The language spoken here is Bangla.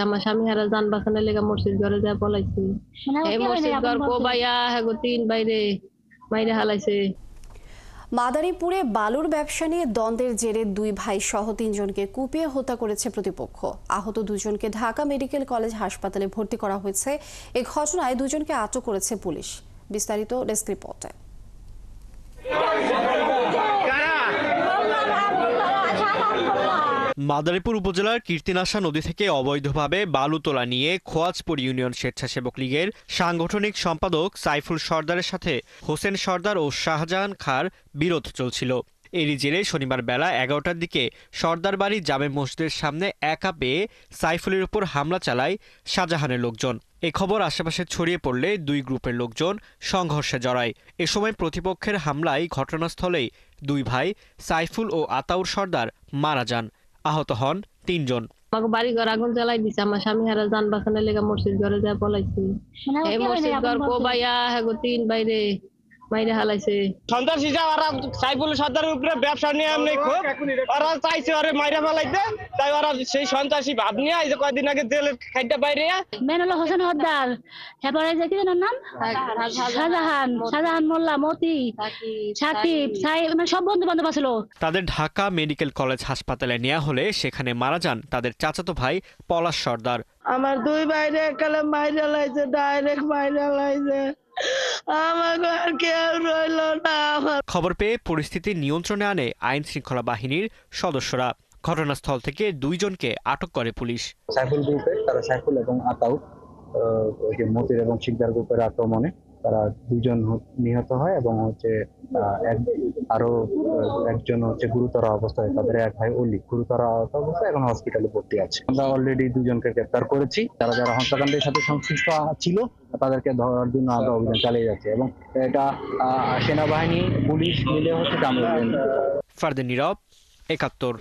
আমার স্বামী হারা যান বাঁচানোর লেগে মসজিদ ঘরে যায় পলাইছি। এই মসজিদ ঘর কোবাইয়া হ্যাগো ৩ বাইরে মাইরে হালাইছে। মাদারীপুরে বালুর ব্যবসা নিয়ে দ্বন্দ্বের জেরে 2 ভাই সহ 3 জনকে কুপিয়ে হত্যা করেছে প্রতিপক্ষ। আহত 2 জনকে ঢাকা মেডিকেল কলেজ হাসপাতালে ভর্তি করা হয়েছে। এই ঘটনায় 2 জনকে আটক করেছে পুলিশ। বিস্তারিত ডেস্ক রিপোর্টে। মাদারীপুর উপজেলার কীর্তিনাশা নদী থেকে অবৈধভাবে বালু তোলা নিয়ে খোয়াজপুর ইউনিয়ন স্বেচ্ছাসেবক লীগের সাংগঠনিক সম্পাদক সাইফুল সর্দারের সাথে হোসেন সর্দার ও শাহজাহান খাঁর বিরোধ চলছিল। এরই জেরে শনিবার বেলা 11টার দিকে সর্দার বাড়ি জামে মসজিদের সামনে একা পেয়ে সাইফুলের উপর হামলা চালায় শাহজাহানের লোকজন। এ খবর আশেপাশে ছড়িয়ে পড়লে 2 গ্রুপের লোকজন সংঘর্ষে জড়ায়। এ সময় প্রতিপক্ষের হামলায় ঘটনাস্থলেই 2 ভাই সাইফুল ও আতাউর সর্দার মারা যান। আহত হন 3 জন। আমাকে বাড়ি ঘর আগুন জ্বালাই দিছে। আমার স্বামী হারা যান বাঁচানোর লেগে মসজিদ ঘরে যায় পলাইছি। এই মসজিদ ঘর কোবাইয়া হ্যাগো 3 বাইরে মাইরে হালাইছে। সন্ত্রাসী ওরা সাইফুল সর্দারের উপরে ব্যবসা নিয়ে এমনি খুব ওরা চাইছে ওরে মাইরা ফেলাইতে, তাই ওরা সেই সন্ত্রাসী ভাব নিয়ে এই যে কয়েকদিন আগে জেলের খাইটা বাইরে মেন হলো হোসেন সর্দার, এরপরে যে কি জানার নাম শাহজাহান মোল্লা মতি সাকিব মানে সব বন্ধু বান্ধব আসলো। তাদের ঢাকা মেডিকেল কলেজ হাসপাতালে নেওয়া হলে সেখানে মারা যান তাদের চাচাতো ভাই পলাশ সর্দার। আমার 2 ভাইরে একালে মাইরা লাইছে, ডাইরেক্ট মাইরা লাইছে। আমার আর কেউ রইল না। খবর পেয়ে পরিস্থিতি নিয়ন্ত্রণে আনে আইন শৃঙ্খলা বাহিনীর সদস্যরা। ঘটনাস্থল থেকে 2 জনকে আটক করে পুলিশ। সাইফুল গ্রুপের তারা সাইফুল এবং আতাউর ওই যে মতির এবং শিকদার গ্রুপের আক্রমণে তারা 2 জন নিহত হয় এবং আরো একজন গুরুতর অবস্থায়, তাদের এক ভাই অলি গুরুতর আহত অবস্থায় এখন হসপিটালে ভর্তি আছে। আমরা অলরেডি 2 জনকে গ্রেপ্তার করেছি। যারা হত্যাকাণ্ডের সাথে সংশ্লিষ্ট ছিল তাদেরকে ধরার জন্য আমরা অভিযান চালিয়ে যাচ্ছি এবং এটা সেনাবাহিনী পুলিশ মিলে হচ্ছে আমরা। ফারদিন নীরব, 71।